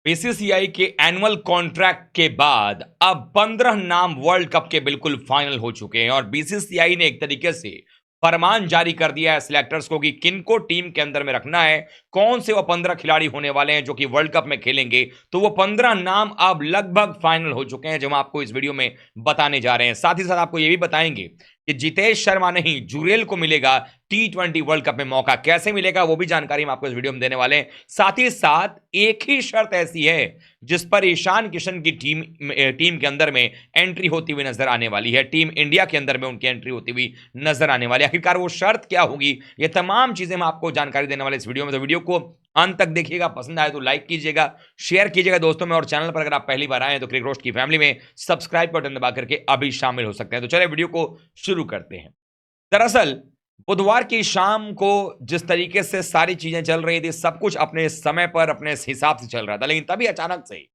BCCI के annual contract के बाद अब 15 नाम वर्ल्ड कप के बिल्कुल फाइनल हो चुके हैं और बीसीसीआई ने एक तरीके से फरमान जारी कर दिया है सिलेक्टर्स को कि किनको टीम के अंदर में रखना है, कौन से वो 15 खिलाड़ी होने वाले हैं जो कि वर्ल्ड कप में खेलेंगे। तो वो 15 नाम अब लगभग फाइनल हो चुके हैं जो हम आपको इस वीडियो में बताने जा रहे हैं। साथ ही साथ आपको ये भी बताएंगे कि जितेश शर्मा नहीं, जुरेल को मिलेगा T20 वर्ल्ड कप में मौका। कैसे मिलेगा वो भी जानकारी हम आपको इस वीडियो में देने वाले हैं। साथ ही साथ एक ही शर्त ऐसी है जिस पर ईशान किशन की टीम के अंदर में एंट्री होती हुई नजर आने वाली है, टीम इंडिया के अंदर में उनकी एंट्री होती हुई नजर आने वाली है। आखिरकार वो शर्त क्या होगी, ये तमाम चीजें मैं आपको जानकारी देने वाले इस वीडियो में। तो वीडियो को अंत तक देखिएगा, पसंद आए तो लाइक कीजिएगा, शेयर कीजिएगा दोस्तों में, और चैनल पर अगर आप पहली बार आए हैं तो क्रिक रोस्ट की फैमिली में सब्सक्राइब बटन दबा करके अभी शामिल हो सकते हैं। तो चलिए वीडियो को शुरू करते हैं। दरअसल बुधवार की शाम को जिस तरीके से सारी चीजें चल रही थी, सब कुछ अपने समय पर अपने हिसाब से चल रहा था, लेकिन तभी अचानक से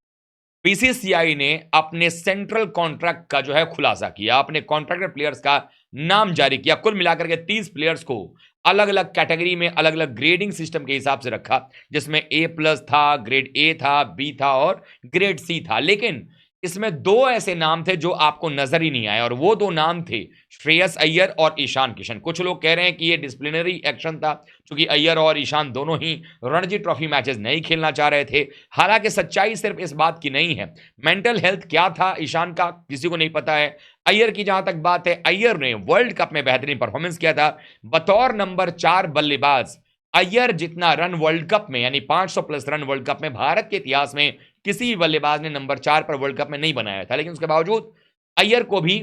बीसीसीआई ने अपने सेंट्रल कॉन्ट्रैक्ट का जो है खुलासा किया, अपने कॉन्ट्रैक्टेड प्लेयर्स का नाम जारी किया। कुल मिलाकर के 30 प्लेयर्स को अलग अलग कैटेगरी में अलग अलग ग्रेडिंग सिस्टम के हिसाब से रखा, जिसमें A+ था, ग्रेड A था, B था और ग्रेड C था। लेकिन इसमें दो ऐसे नाम थे जो आपको नजर ही नहीं आए, और वो दो नाम थे श्रेयस अय्यर और ईशान किशन। कुछ लोग कह रहे हैं कि ये डिसिप्लिनरी एक्शन था, क्योंकि अय्यर और ईशान दोनों ही रणजी ट्रॉफी मैचेस नहीं खेलना चाह रहे थे। हालांकि सच्चाई सिर्फ इस बात की नहीं है, मेंटल हेल्थ क्या था ईशान का किसी को नहीं पता है। अय्यर की जहां तक बात है, अय्यर ने वर्ल्ड कप में बेहतरीन परफॉर्मेंस किया था बतौर नंबर 4 बल्लेबाज। अय्यर जितना रन वर्ल्ड कप में, यानी 500+ रन वर्ल्ड कप में भारत के इतिहास में किसी भी बल्लेबाज ने नंबर 4 पर वर्ल्ड कप में नहीं बनाया था। लेकिन उसके बावजूद अय्यर को भी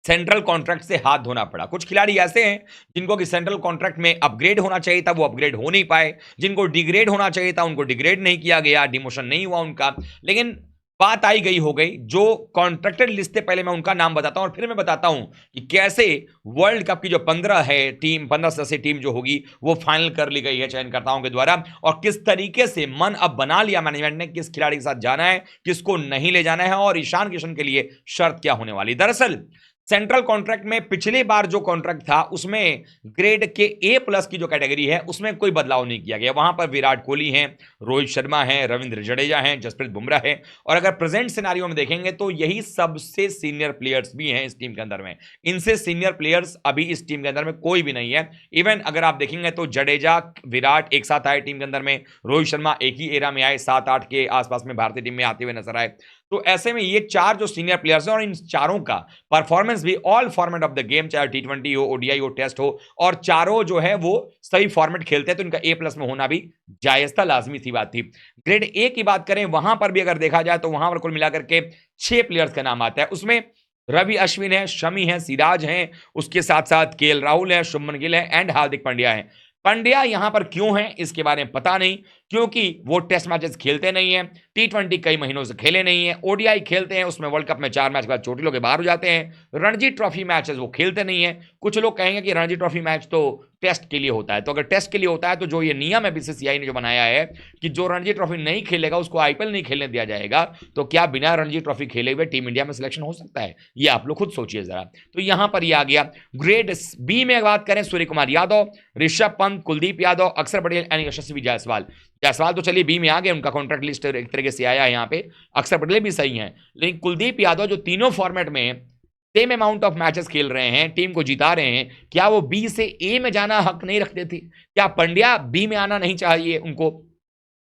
सेंट्रल कॉन्ट्रैक्ट से हाथ धोना पड़ा। कुछ खिलाड़ी ऐसे हैं जिनको कि सेंट्रल कॉन्ट्रैक्ट में अपग्रेड होना चाहिए था, वो अपग्रेड हो नहीं पाए। जिनको डिग्रेड होना चाहिए था उनको डिग्रेड नहीं किया गया, डिमोशन नहीं हुआ उनका। लेकिन बात आई गई हो गई। जो कॉन्ट्रैक्टेड लिस्ट है, पहले मैं उनका नाम बताता हूं और फिर मैं बताता हूं कि कैसे वर्ल्ड कप की जो 15 है टीम, 15 सदस्यीय टीम जो होगी वो फाइनल कर ली गई है चयनकर्ताओं के द्वारा, और किस तरीके से मन अब बना लिया मैनेजमेंट ने किस खिलाड़ी के साथ जाना है, किसको नहीं ले जाना है, और ईशान किशन के लिए शर्त क्या होने वाली। दरअसल सेंट्रल कॉन्ट्रैक्ट में पिछली बार जो कॉन्ट्रैक्ट था उसमें ग्रेड के A+ की जो कैटेगरी है उसमें कोई बदलाव नहीं किया गया। वहां पर विराट कोहली हैं, रोहित शर्मा हैं, रविंद्र जडेजा हैं, जसप्रीत बुमराह है, और अगर प्रेजेंट सिनेरियो में देखेंगे तो यही सबसे सीनियर प्लेयर्स भी हैं इस टीम के अंदर में। इनसे सीनियर प्लेयर्स अभी इस टीम के अंदर में कोई भी नहीं है। इवन अगर आप देखेंगे तो जडेजा, विराट एक साथ आए टीम के अंदर में, रोहित शर्मा एक ही एरा में आए, 7-8 के आसपास में भारतीय टीम में आते हुए नजर आए। तो ऐसे में ये 4 जो सीनियर प्लेयर्स हैं और इन चारों का परफॉर्मेंस भी all format of the game, चाहे T20 हो, ODI हो, टेस्ट हो, और चारों जो है वो सही फॉर्मेट खेलते हैं, तो इनका A+ में होना भी जायज था, लाजमी सी बात थी। ग्रेड A की बात करें, वहां पर भी अगर देखा जाए तो वहां पर कुल मिलाकर के 6 प्लेयर्स का नाम आता है। उसमें रवि अश्विन है, शमी है, सिराज हैं, उसके साथ साथ KL राहुल है, शुभमन गिल है एंड हार्दिक पांड्या है। पांड्या यहां पर क्यों है इसके बारे में पता नहीं, क्योंकि वो टेस्ट मैचेस खेलते नहीं है, T20 कई महीनों से खेले नहीं है, ODI खेलते हैं, उसमें वर्ल्ड कप में 4 मैच के बाद चोटिलों के बाहर हो जाते हैं, रणजी ट्रॉफी मैचेस वो खेलते नहीं है। कुछ लोग कहेंगे कि रणजी ट्रॉफी मैच तो टेस्ट के लिए होता है, तो अगर टेस्ट के लिए होता है तो जो ये नियम है बीसीसीआई ने जो बनाया है कि जो रणजी ट्रॉफी नहीं खेलेगा उसको IPL नहीं खेलने दिया जाएगा, तो क्या बिना रणजी ट्रॉफी खेले हुए टीम इंडिया में सिलेक्शन हो सकता है? ये आप लोग खुद सोचिए जरा। तो यहां पर ये आ गया। ग्रेड B में बात करें, सूर्य कुमार यादव, ऋषभ पंत, कुलदीप यादव, अक्षर पटेल एंड यशस्वी जायसवाल। जायसवाल तो चलिए B में आ गए, उनका कॉन्ट्रैक्ट लिस्ट एक तरीके से आया है यहाँ पे। अक्षर पटेल भी सही हैं, लेकिन कुलदीप यादव जो तीनों फॉर्मेट में सेम अमाउंट ऑफ मैचेस खेल रहे हैं, टीम को जिता रहे हैं, क्या वो B से A में जाना हक नहीं रखते थे? क्या पंड्या B में आना नहीं चाहिए उनको?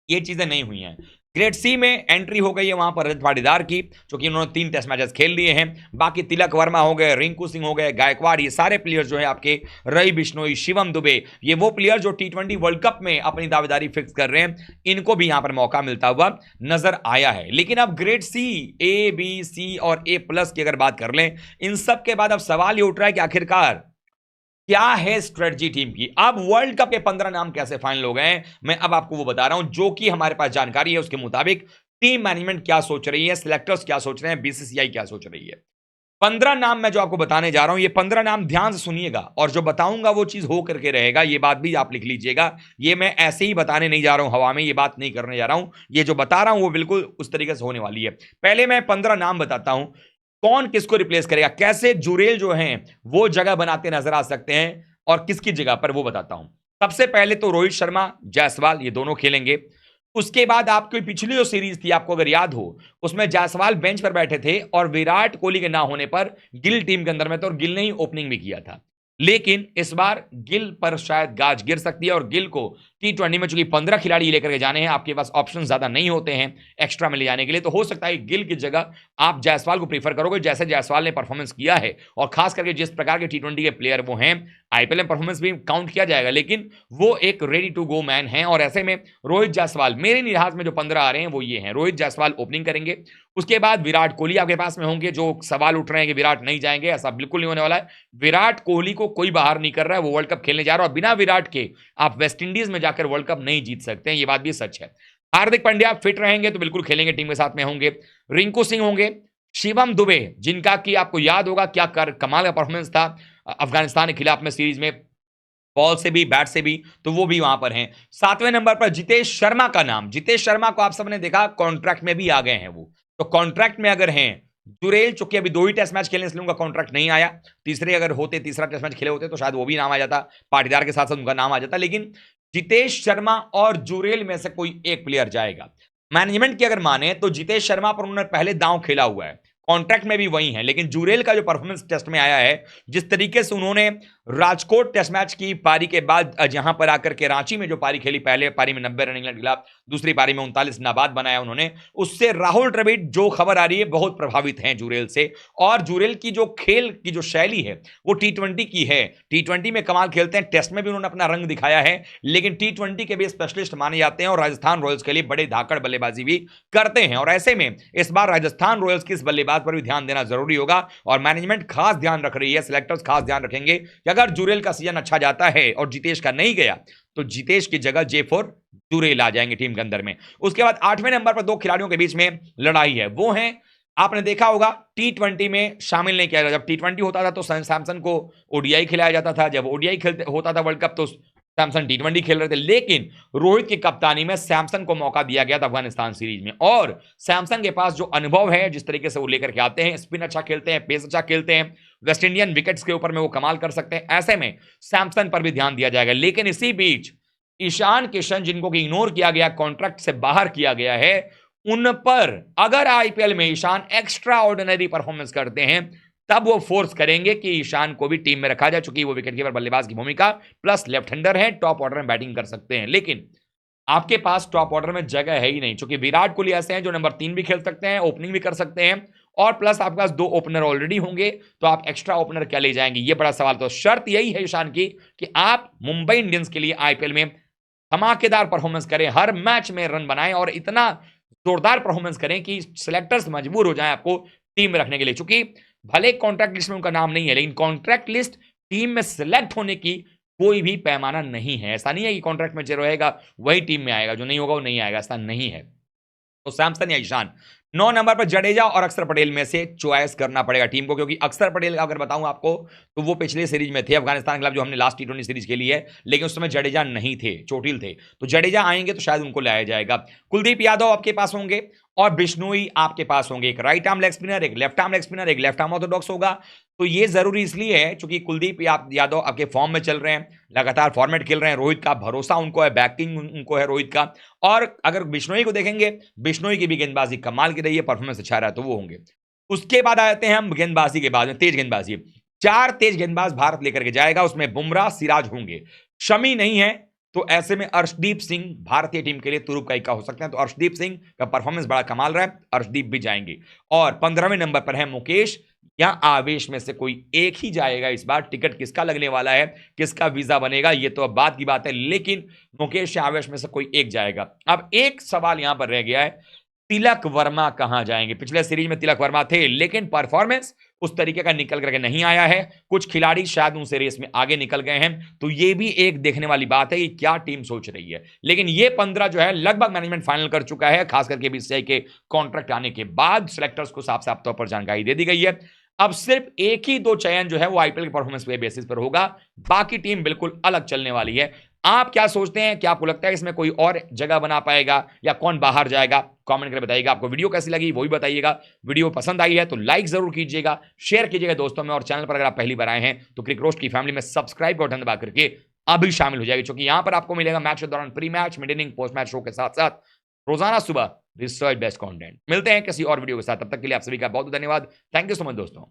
ये चीजें नहीं हुई हैं। ग्रेड C में एंट्री हो गई है वहां पर रजत पाटीदार की, क्योंकि उन्होंने 3 टेस्ट मैचेस खेल लिए हैं। बाकी तिलक वर्मा हो गए, रिंकू सिंह हो गए, गायकवाड़, ये सारे प्लेयर्स जो है आपके, रवि बिश्नोई, शिवम दुबे, ये वो प्लेयर जो T20 वर्ल्ड कप में अपनी दावेदारी फिक्स कर रहे हैं, इनको भी यहां पर मौका मिलता हुआ नजर आया है। लेकिन अब grade C, A, B, C और A+ की अगर बात कर लें, इन सब के बाद अब सवाल ये उठ रहा है कि आखिरकार क्या है स्ट्रेटजी टीम की। अब वर्ल्ड कप के 15 नाम कैसे फाइनल हो गए हैं, मैं अब आपको वो बता रहा हूं जो कि हमारे पास जानकारी है। उसके मुताबिक टीम मैनेजमेंट क्या सोच रही है, सिलेक्टर्स क्या सोच रहे हैं, बीसीसीआई क्या सोच रही है। 15 नाम मैं जो आपको बताने जा रहा हूं, ये 15 नाम ध्यान से सुनिएगा, और जो बताऊंगा वो चीज हो करके रहेगा, ये बात भी आप लिख लीजिएगा। ये मैं ऐसे ही बताने नहीं जा रहा हूं, हवा में ये बात नहीं करने जा रहा हूं, ये जो बता रहा हूं वो बिल्कुल उस तरीके से होने वाली है। पहले मैं 15 नाम बताता हूं, कौन किसको रिप्लेस करेगा, कैसे जुरेल जो हैं वो जगह बनाते नजर आ सकते हैं और किसकी जगह पर, वो बताता हूं। सबसे पहले तो रोहित शर्मा, जायसवाल, ये दोनों खेलेंगे। उसके बाद आपकी पिछली जो सीरीज थी, आपको अगर याद हो, उसमें जायसवाल बेंच पर बैठे थे और विराट कोहली के ना होने पर गिल टीम के अंदर में थे और गिल ने ही ओपनिंग भी किया था। लेकिन इस बार गिल पर शायद गाज गिर सकती है और गिल को T20 में चूंकि 15 खिलाड़ी लेकर के जाने हैं, आपके पास ऑप्शन ज्यादा नहीं होते हैं एक्स्ट्रा में ले जाने के लिए, तो हो सकता है गिल की जगह आप जायसवाल को प्रीफर करोगे, जैसे जायसवाल ने परफॉर्मेंस किया है और खास करके जिस प्रकार के T20 के प्लेयर वो हैं, आईपीएल में परफॉर्मेंस भी काउंट किया जाएगा, लेकिन वो एक रेडी टू गो मैन है। और ऐसे में रोहित जायसवाल, मेरे लिहाज में जो 15 आ रहे हैं वो ये हैं, रोहित जायसवाल ओपनिंग करेंगे, उसके बाद विराट कोहली आपके पास में होंगे। जो सवाल उठ रहे हैं कि विराट नहीं जाएंगे, ऐसा बिल्कुल नहीं होने वाला है। विराट कोहली को कोई बाहर नहीं कर रहा है, वो वर्ल्ड कप खेलने जा रहा है और बिना विराट के आप वेस्टइंडीज में जाकर वर्ल्ड कप नहीं जीत सकते हैं, ये बात भी सच है। हार्दिक पांड्या फिट रहेंगे तो बिल्कुल खेलेंगे, टीम के साथ में होंगे। रिंकू सिंह होंगे, शिवम दुबे, जिनका कि आपको याद होगा क्या कमाल का परफॉर्मेंस था अफगानिस्तान के खिलाफ में सीरीज में, बॉल से भी बैट से भी, तो वो भी वहां पर हैं। 7वें नंबर पर जितेश शर्मा का नाम, जितेश शर्मा को आप सबने देखा कॉन्ट्रैक्ट में भी आ गए हैं वो, तो कॉन्ट्रैक्ट में अगर हैं। जुरेल चूंकि अभी 2 ही टेस्ट मैच खेलने, इसलिए उनका कॉन्ट्रैक्ट नहीं आया, तीसरे अगर होते, तीसरा टेस्ट मैच खेले होते तो शायद वो भी नाम आ जाता, पाटीदार के साथ साथ उनका नाम आ जाता, लेकिन जितेश शर्मा और जुरेल में से कोई एक प्लेयर जाएगा। मैनेजमेंट की अगर माने तो जितेश शर्मा पर उन्होंने पहले दांव खेला हुआ है, कॉन्ट्रैक्ट में भी वही है, लेकिन जुरेल का जो परफॉर्मेंस टेस्ट में आया है, जिस तरीके से उन्होंने राजकोट टेस्ट मैच की पारी के बाद यहां पर आकर के रांची में जो पारी खेली, पहले पारी में 90 रन इंग्लैंड के खिलाफ, दूसरी पारी में 39 नाबाद बनाया उन्होंने, उससे राहुल द्रविड़ जो खबर आ रही है बहुत प्रभावित हैं जुरेल से। और जुरेल की जो खेल की जो शैली है वो T20 की है, T20 में कमाल खेलते हैं, टेस्ट में भी उन्होंने अपना रंग दिखाया है, लेकिन T20 के भी स्पेशलिस्ट माने जाते हैं और राजस्थान रॉयल्स के लिए बड़े धाकड़ बल्लेबाजी भी करते हैं। और ऐसे में इस बार राजस्थान रॉयल्स की इस बल्लेबाज पर भी ध्यान देना जरूरी होगा और मैनेजमेंट खास ध्यान रख रही है, सिलेक्टर्स खास ध्यान रखेंगे कि अगर जुरेल का सीजन अच्छा जाता है और जितेश का नहीं गया तो जितेश की जगह J4 जुरेल आ जाएंगे टीम के अंदर में। उसके बाद 8वें नंबर पर 2 खिलाड़ियों के बीच में लड़ाई है, वो हैं, आपने देखा होगा T20 में शामिल नहीं किया जाता, जब T20 होता था तो सैमसन को ओडीआई खिलाया जाता था, जब ओडीआई खेलते होता था वर्ल्ड कप तो सैमसन T20 खेल रहे थे, लेकिन रोहित की कप्तानी में सैमसन को मौका दिया गया था अफगानिस्तान सीरीज में। और सैमसन के पास जो अनुभव है, जिस तरीके से वो लेकर के आते हैं, स्पिन अच्छा खेलते हैं, पेस अच्छा खेलते हैं, वेस्ट इंडियन विकेट्स के ऊपर में वो कमाल कर सकते हैं, ऐसे में सैमसन पर भी ध्यान दिया जाएगा। लेकिन इसी बीच ईशान किशन, जिनको कि इग्नोर किया गया, कॉन्ट्रैक्ट से बाहर किया गया है, उन पर अगर आईपीएल में ईशान एक्स्ट्रा ऑर्डिनरी परफॉर्मेंस करते हैं तब वो फोर्स करेंगे कि ईशान को भी टीम में रखा जाए, चूंकि वो विकेट कीपर बल्लेबाज की भूमिका प्लस लेफ्ट हैंडर है, टॉप ऑर्डर में बैटिंग कर सकते हैं। लेकिन आपके पास टॉप ऑर्डर में जगह है ही नहीं, चूंकि विराट कोहली ऐसे हैं जो नंबर 3 भी खेल सकते हैं, ओपनिंग भी कर सकते हैं, और प्लस आपके पास 2 ओपनर ऑलरेडी होंगे, तो आप एक्स्ट्रा ओपनर क्या ले जाएंगे, ये बड़ा सवाल। तो शर्त यही है ईशान की कि आप मुंबई इंडियंस के लिए आईपीएल में धमाकेदार परफॉर्मेंस करें, हर मैच में रन बनाएं और इतना जोरदार परफॉर्मेंस करें कि सिलेक्टर्स मजबूर हो जाएं आपको टीम में रखने के लिए। चूंकि भले कॉन्ट्रैक्ट लिस्ट में उनका नाम नहीं है, लेकिन कॉन्ट्रैक्ट लिस्ट टीम में सिलेक्ट होने की कोई भी पैमाना नहीं है। ऐसा नहीं है कि कॉन्ट्रैक्ट में जो रहेगा वही टीम में आएगा, जो नहीं होगा वो नहीं आएगा, ऐसा नहीं है। तो सैमसन या ईशान। 9 नंबर पर जडेजा और अक्षर पटेल में से चॉइस करना पड़ेगा टीम को, क्योंकि अक्षर पटेल अगर बताऊं आपको तो वो पिछले सीरीज में थे अफगानिस्तान के खिलाफ, जो हमने लास्ट T20 सीरीज खेली है, लेकिन उस समय जडेजा नहीं थे, चोटिल थे, तो जडेजा आएंगे तो शायद उनको लाया जाएगा। कुलदीप यादव आपके पास होंगे और बिश्नोई आपके पास होंगे, एक राइट आर्म लेग स्पिनर, एक लेफ्ट आर्म लेग स्पिनर, एक लेफ्ट आर्म ऑर्थोडॉक्स होगा। तो ये जरूरी इसलिए है क्योंकि कुलदीप यादव आपके फॉर्म में चल रहे हैं, लगातार फॉर्मेट खेल रहे हैं, रोहित का भरोसा उनको है, बैकिंग उनको है रोहित का। और अगर बिश्नोई को देखेंगे, बिश्नोई की भी गेंदबाजी कमाल की रही है, परफॉर्मेंस अच्छा रहा है, तो वो होंगे। उसके बाद आ जाते हैं हम गेंदबाजी के बाद में, तेज गेंदबाजी। 4 तेज गेंदबाज भारत लेकर के जाएगा, उसमें बुमराह, सिराज होंगे, शमी नहीं है, तो ऐसे में अर्शदीप सिंह भारतीय टीम के लिए तुरुप का इक्का हो सकते हैं, तो अर्शदीप सिंह का परफॉर्मेंस बड़ा कमाल रहा है, अर्शदीप भी जाएंगे। और 15वें नंबर पर है मुकेश या आवेश में से कोई एक ही जाएगा इस बार। टिकट किसका लगने वाला है, किसका वीजा बनेगा, ये तो अब बात की बात है, लेकिन मुकेश या आवेश में से कोई एक जाएगा। अब एक सवाल यहां पर रह गया है, तिलक वर्मा कहां जाएंगे। पिछले सीरीज में तिलक वर्मा थे, लेकिन परफॉर्मेंस उस तरीके का निकल करके नहीं आया है, कुछ खिलाड़ी शायद उनसे रेस में आगे निकल गए हैं, तो ये भी एक देखने वाली बात है कि क्या टीम सोच रही है। लेकिन ये 15 जो है लगभग मैनेजमेंट फाइनल कर चुका है, खास करके बीसीसीआई के कॉन्ट्रैक्ट आने के बाद सिलेक्टर्स को साफ साफ तौर पर जानकारी दे दी गई है। अब सिर्फ एक ही 2 चयन जो है वो आईपीएल के परफॉर्मेंस पे बेसिस पर होगा, बाकी टीम बिल्कुल अलग चलने वाली है। आप क्या सोचते हैं, क्या आपको लगता है इसमें कोई और जगह बना पाएगा या कौन बाहर जाएगा, कमेंट करके बताइएगा। आपको वीडियो कैसी लगी वो भी बताइएगा, वीडियो पसंद आई है तो लाइक जरूर कीजिएगा, शेयर कीजिएगा दोस्तों में, और चैनल पर अगर आप पहली बार आए हैं तो क्रिक रोस्ट की फैमिली में सब्सक्राइब का बटन दबा करके अभी शामिल हो जाएगी, क्योंकि यहां पर आपको मिलेगा मैच के दौरान pre match, mid inning, post match show के साथ साथ रोजाना सुबह रिसर्च बेस्ड कंटेंट। मिलते हैं किसी और वीडियो के साथ, तब तक के लिए आप सभी का बहुत धन्यवाद। थैंक यू सो मच दोस्तों।